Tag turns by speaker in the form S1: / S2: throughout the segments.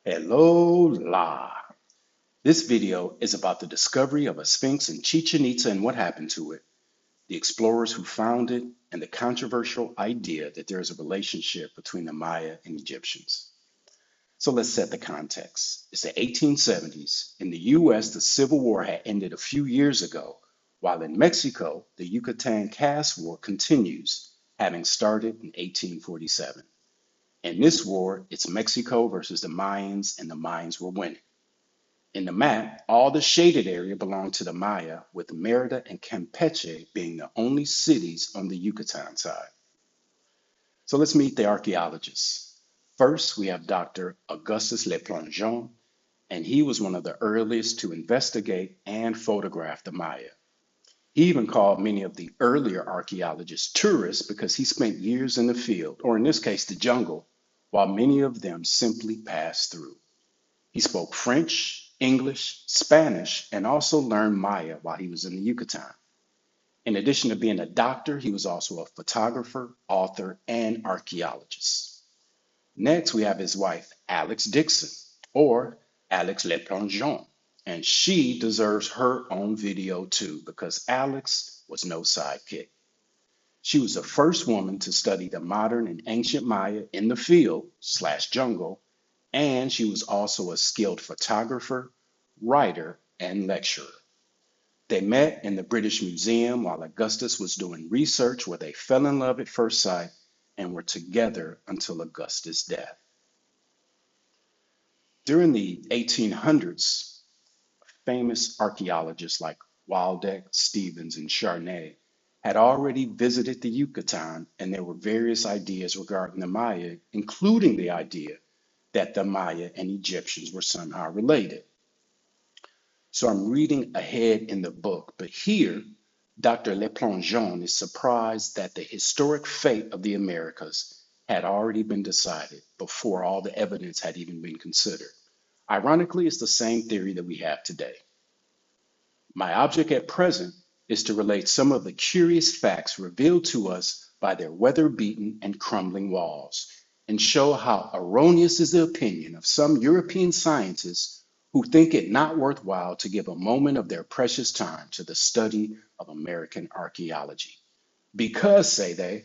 S1: Hello, la. This video is about the discovery of a sphinx in Chichen Itza and what happened to it, the explorers who found it, and the controversial idea that there is a relationship between the Maya and Egyptians. So let's set the context. It's the 1870s. In the US, the Civil War had ended a few years ago, while in Mexico, the Yucatan Caste War continues, having started in 1847. In this war, it's Mexico versus the Mayans, and the Mayans were winning. In the map, all the shaded area belonged to the Maya, with Merida and Campeche being the only cities on the Yucatan side. So let's meet the archaeologists. First, we have Dr. Augustus LePlongeon, and he was one of the earliest to investigate and photograph the Maya. He even called many of the earlier archaeologists tourists because he spent years in the field, or in this case, the jungle, while many of them simply passed through. He spoke French, English, Spanish, and also learned Maya while he was in the Yucatan. In addition to being a doctor, he was also a photographer, author, and archaeologist. Next, we have his wife, Alex Dixon, or Alex LePlongeon, and she deserves her own video too because Alex was no sidekick. She was the first woman to study the modern and ancient Maya in the field slash jungle, and she was also a skilled photographer, writer, and lecturer. They met in the British Museum while Augustus was doing research where they fell in love at first sight and were together until Augustus' death. During the 1800s, famous archaeologists like Waldeck, Stevens, and Charnay had already visited the Yucatan, and there were various ideas regarding the Maya, including the idea that the Maya and Egyptians were somehow related. So I'm reading ahead in the book, but here, Dr. LePlongeon is surprised that the historic fate of the Americas had already been decided before all the evidence had even been considered. Ironically, it's the same theory that we have today. My object at present is to relate some of the curious facts revealed to us by their weather-beaten and crumbling walls, and show how erroneous is the opinion of some European scientists who think it not worthwhile to give a moment of their precious time to the study of American archaeology. Because, say they,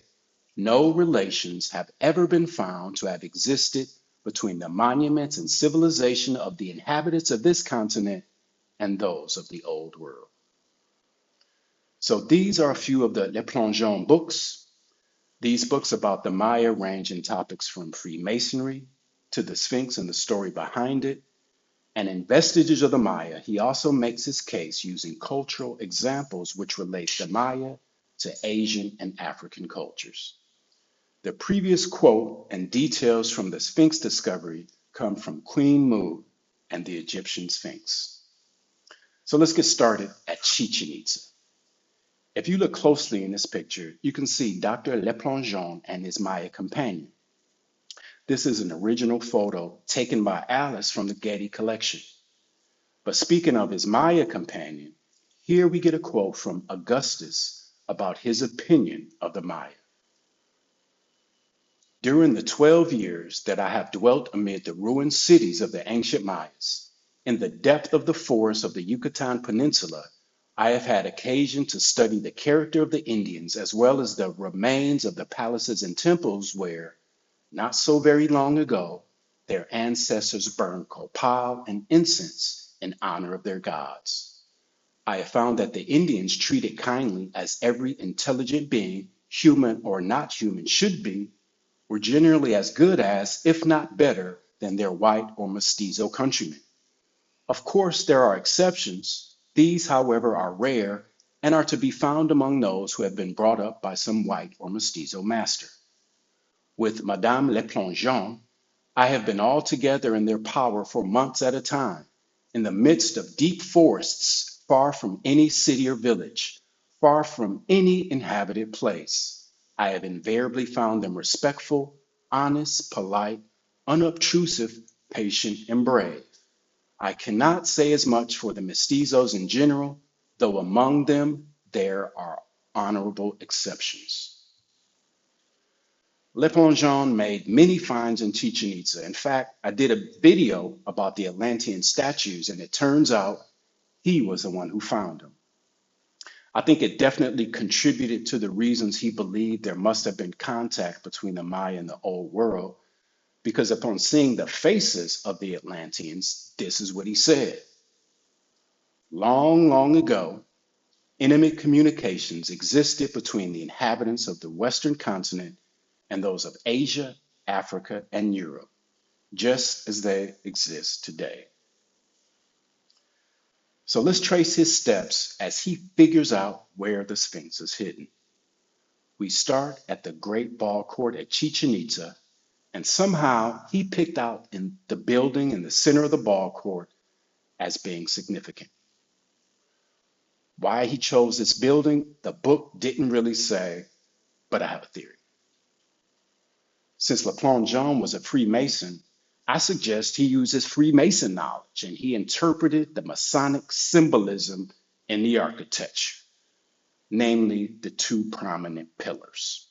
S1: no relations have ever been found to have existed between the monuments and civilization of the inhabitants of this continent and those of the old world. So these are a few of the LePlongeon books. These books about the Maya range in topics from Freemasonry to the Sphinx and the story behind it. And in Vestiges of the Maya, he also makes his case using cultural examples which relate the Maya to Asian and African cultures. The previous quote and details from the Sphinx discovery come from Queen Moo and the Egyptian Sphinx. So let's get started at Chichen Itza. If you look closely in this picture, you can see Dr. LePlongeon and his Maya companion. This is an original photo taken by Alice from the Getty collection. But speaking of his Maya companion, here we get a quote from Augustus about his opinion of the Maya. During the 12 years that I have dwelt amid the ruined cities of the ancient Mayas, in the depth of the forests of the Yucatan Peninsula, I have had occasion to study the character of the Indians as well as the remains of the palaces and temples where, not so very long ago, their ancestors burned copal and incense in honor of their gods. I have found that the Indians treated kindly as every intelligent being, human or not human, should be, were generally as good as, if not better, than their white or mestizo countrymen. Of course, there are exceptions. These, however, are rare and are to be found among those who have been brought up by some white or mestizo master. With Madame LePlongeon, I have been altogether in their power for months at a time, in the midst of deep forests, far from any city or village, far from any inhabited place. I have invariably found them respectful, honest, polite, unobtrusive, patient, and brave. I cannot say as much for the mestizos in general, though among them there are honorable exceptions. LePlongeon made many finds in Chichen Itza. In fact, I did a video about the Atlantean statues, and it turns out he was the one who found them. I think it definitely contributed to the reasons he believed there must have been contact between the Maya and the Old World, because upon seeing the faces of the Atlanteans, this is what he said. Long, long ago, intimate communications existed between the inhabitants of the Western continent and those of Asia, Africa, and Europe, just as they exist today. So let's trace his steps as he figures out where the Sphinx is hidden. We start at the Great Ball Court at Chichen Itza, and somehow he picked out in the building in the center of the ball court as being significant. Why he chose this building, the book didn't really say, but I have a theory. Since LePlongeon was a Freemason, I suggest he uses Freemason knowledge and he interpreted the Masonic symbolism in the architecture, namely the two prominent pillars.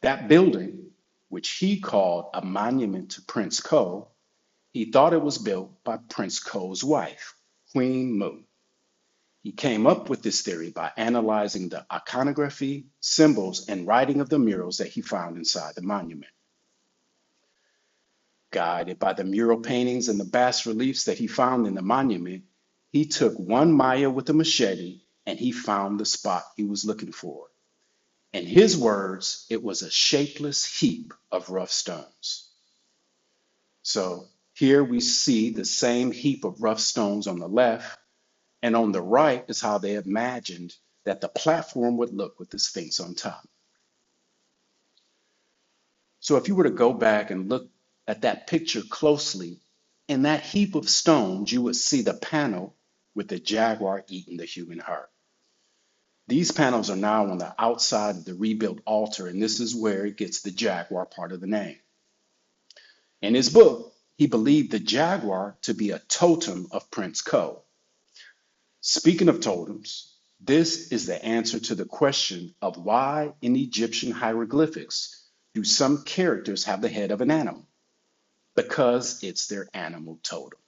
S1: That building, which he called a monument to Prince Ko, he thought it was built by Prince Ko's wife, Queen Moo. He came up with this theory by analyzing the iconography, symbols, and writing of the murals that he found inside the monument. Guided by the mural paintings and the bas reliefs that he found in the monument, he took one Maya with a machete and he found the spot he was looking for. In his words, it was a shapeless heap of rough stones. So here we see the same heap of rough stones on the left, and on the right is how they imagined that the platform would look with the Sphinx on top. So if you were to go back and look at that picture closely, in that heap of stones, you would see the panel with the jaguar eating the human heart. These panels are now on the outside of the rebuilt altar, and this is where it gets the jaguar part of the name. In his book, he believed the jaguar to be a totem of Prince Ko. Speaking of totems, this is the answer to the question of why in Egyptian hieroglyphics do some characters have the head of an animal? Because it's their animal totem.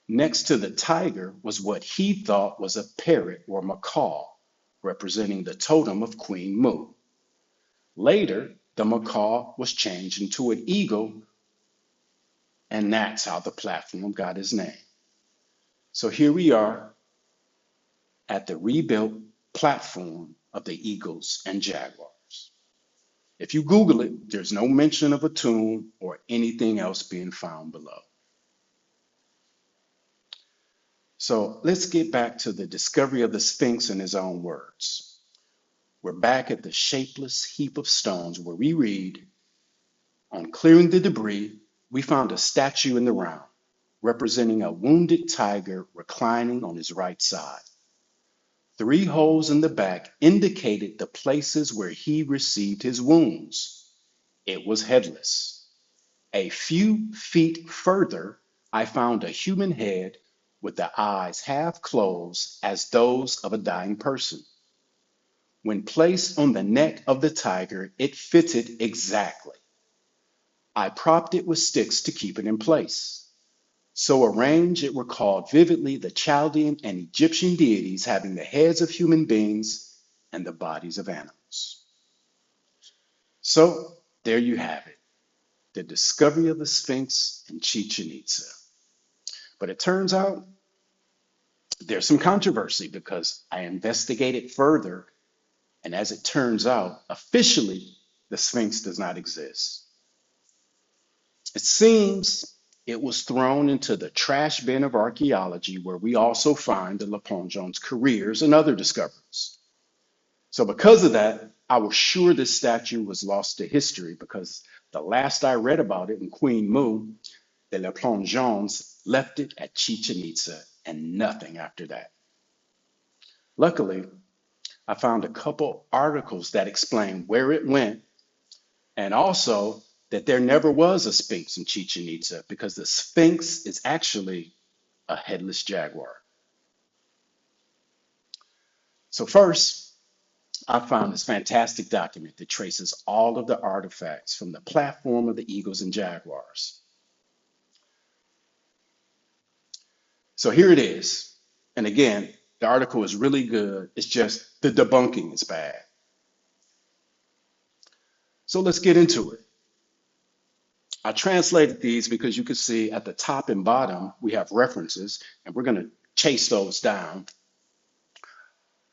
S1: Next to the tiger was what he thought was a parrot or macaw, representing the totem of Queen Moo. Later, the macaw was changed into an eagle, and that's how the platform got his name. So here we are at the rebuilt platform of the eagles and jaguars. If you Google it, there's no mention of a tomb or anything else being found below. So let's get back to the discovery of the Sphinx in his own words. We're back at the shapeless heap of stones where we read, on clearing the debris, we found a statue in the round, representing a wounded tiger reclining on his right side. 3 holes in the back indicated the places where he received his wounds. It was headless. A few feet further, I found a human head with the eyes half closed as those of a dying person. When placed on the neck of the tiger, it fitted exactly. I propped it with sticks to keep it in place. So arranged, it recalled vividly the Chaldean and Egyptian deities having the heads of human beings and the bodies of animals. So there you have it, the discovery of the Sphinx in Chichen Itza. But it turns out there's some controversy because I investigated further, and as it turns out, officially, the Sphinx does not exist. It seems it was thrown into the trash bin of archaeology, where we also find the LePlongeon's careers and other discoveries. So because of that, I was sure this statue was lost to history, because the last I read about it in Queen Moo, the LePlongeons left it at Chichen Itza and nothing after that. Luckily, I found a couple articles that explain where it went, and also that there never was a Sphinx in Chichen Itza, because the Sphinx is actually a headless jaguar. So first, I found this fantastic document that traces all of the artifacts from the platform of the Eagles and Jaguars. So here it is. And again, the article is really good. It's just the debunking is bad. So let's get into it. I translated these because you can see at the top and bottom, we have references, and we're going to chase those down.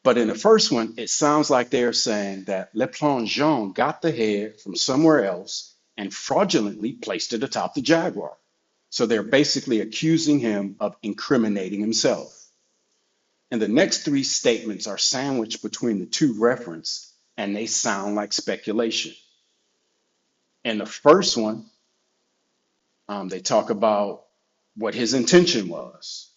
S1: But in the first one, it sounds like they're saying that LePlongeon got the head from somewhere else and fraudulently placed it atop the Jaguar. So they're basically accusing him of incriminating himself. And the next three statements are sandwiched between the two references, and they sound like speculation. In the first one, they talk about what his intention was.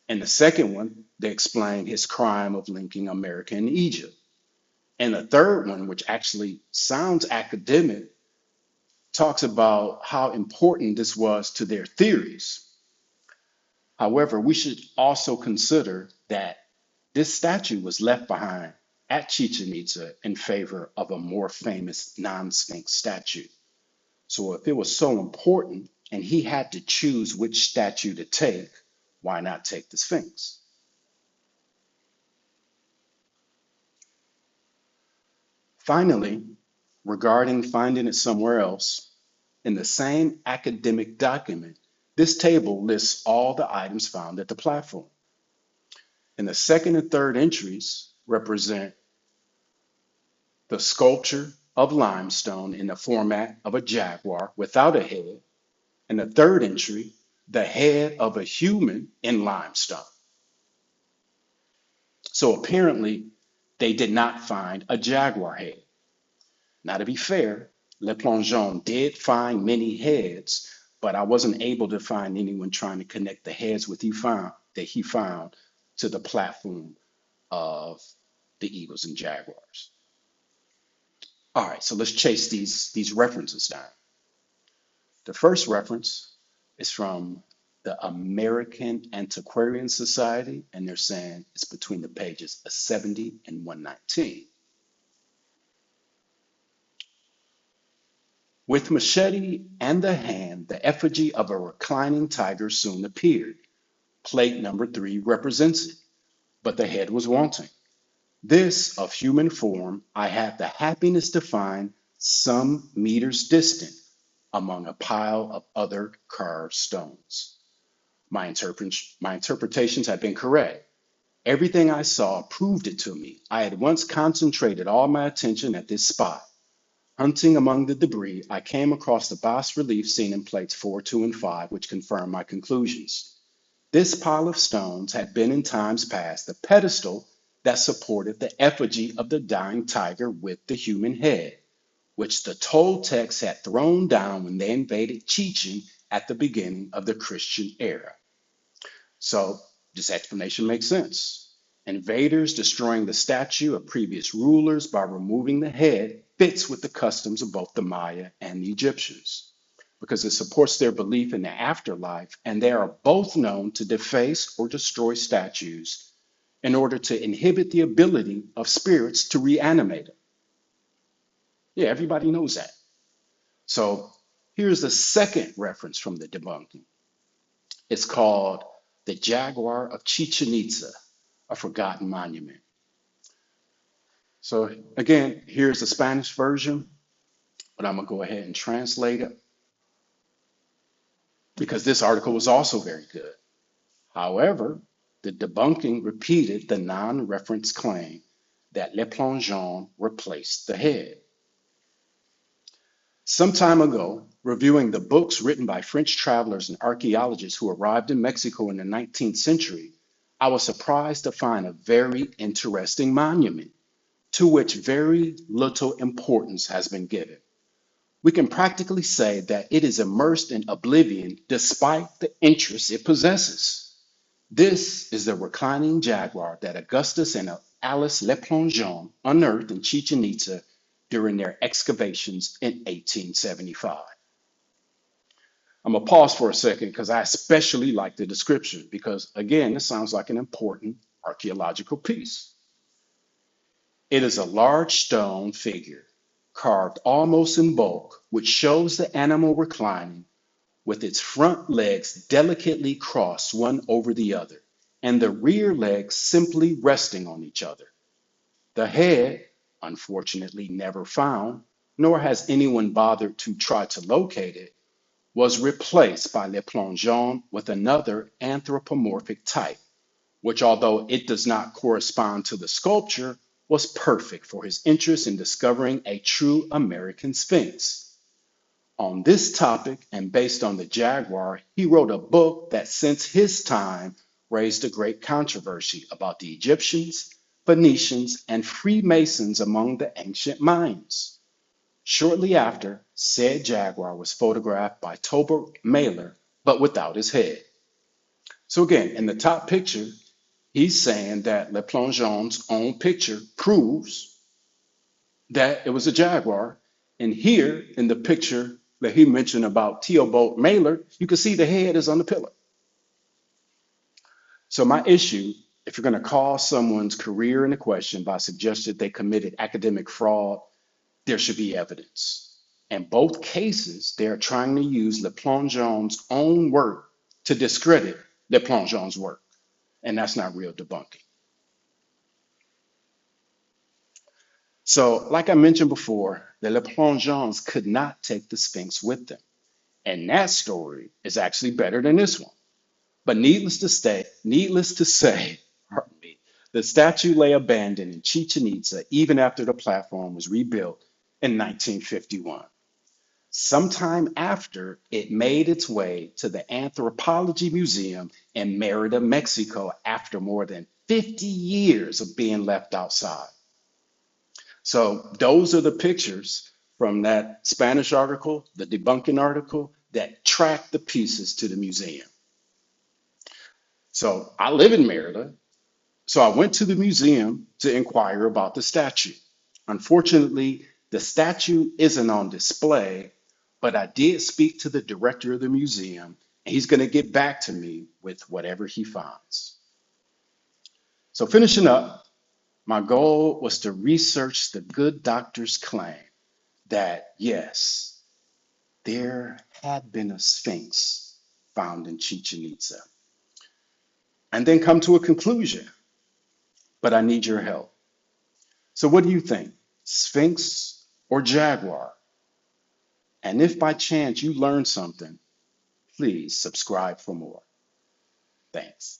S1: In the second one, they explain his crime of linking America and Egypt. And the third one, which actually sounds academic, talks about how important this was to their theories. However, we should also consider that this statue was left behind at Chichen Itza in favor of a more famous non-Sphinx statue. So if it was so important and he had to choose which statue to take, why not take the Sphinx? Finally, regarding finding it somewhere else, in the same academic document, this table lists all the items found at the platform. And the second and third entries represent the sculpture of limestone in the format of a jaguar without a head, and the third entry, the head of a human in limestone. So apparently, they did not find a jaguar head. Now, to be fair, LePlongeon did find many heads, but I wasn't able to find anyone trying to connect the heads that he found to the platform of the Eagles and Jaguars. All right, so let's chase these references down. The first reference is from the American Antiquarian Society, and they're saying it's between the pages of 70 and 119. With machete and the hand, the effigy of a reclining tiger soon appeared. Plate number 3 represents it, but the head was wanting. This, of human form, I had the happiness to find some meters distant among a pile of other carved stones. My interpretations had been correct. Everything I saw proved it to me. I had once concentrated all my attention at this spot. Hunting among the debris, I came across the bas relief seen in plates 4, 2, and 5, which confirmed my conclusions. This pile of stones had been in times past the pedestal that supported the effigy of the dying tiger with the human head, which the Toltecs had thrown down when they invaded Chichen at the beginning of the Christian era. So this explanation makes sense. Invaders destroying the statue of previous rulers by removing the head fits with the customs of both the Maya and the Egyptians because it supports their belief in the afterlife, and they are both known to deface or destroy statues in order to inhibit the ability of spirits to reanimate them. Yeah, everybody knows that. So here's the second reference from the debunking. It's called the Jaguar of Chichen Itza, a forgotten monument. So again, here's the Spanish version, but I'm gonna go ahead and translate it because this article was also very good. However, the debunking repeated the non-reference claim that LePlongeon replaced the head. Some time ago, reviewing the books written by French travelers and archaeologists who arrived in Mexico in the 19th century, I was surprised to find a very interesting monument to which very little importance has been given. We can practically say that it is immersed in oblivion despite the interest it possesses. This is the reclining jaguar that Augustus and Alice LePlongeon unearthed in Chichen Itza during their excavations in 1875. I'm gonna pause for a second because I especially like the description because again, this sounds like an important archaeological piece. It is a large stone figure, carved almost in bulk, which shows the animal reclining with its front legs delicately crossed one over the other, and the rear legs simply resting on each other. The head, unfortunately never found, nor has anyone bothered to try to locate it, was replaced by LePlongeon with another anthropomorphic type, which, although it does not correspond to the sculpture, was perfect for his interest in discovering a true American Sphinx. On this topic, and based on the jaguar, he wrote a book that, since his time, raised a great controversy about the Egyptians, Phoenicians, and Freemasons among the ancient Mayans. Shortly after, said jaguar was photographed by Tober Mailer, but without his head. So again, in the top picture, he's saying that LePlongeon's own picture proves that it was a jaguar. And here in the picture that he mentioned about Theobald Mailer, you can see the head is on the pillar. So my issue, if you're going to call someone's career into question by suggesting they committed academic fraud, there should be evidence. In both cases, they are trying to use LePlongeon's own work to discredit LePlongeon's work. And that's not real debunking. So, like I mentioned before, the LePlongeons could not take the Sphinx with them. And that story is actually better than this one. But needless to say, pardon me, the statue lay abandoned in Chichen Itza even after the platform was rebuilt in 1951. Sometime after, it made its way to the Anthropology Museum in Merida, Mexico, after more than 50 years of being left outside. So those are the pictures from that Spanish article, the debunking article, that track the pieces to the museum. So I live in Merida, so I went to the museum to inquire about the statue. Unfortunately, the statue isn't on display, but I did speak to the director of the museum, and he's going to get back to me with whatever he finds. So finishing up, my goal was to research the good doctor's claim that yes, there had been a Sphinx found in Chichen Itza, and then come to a conclusion. But I need your help. So, what do you think? Sphinx or jaguar? And if by chance you learned something, please subscribe for more. Thanks.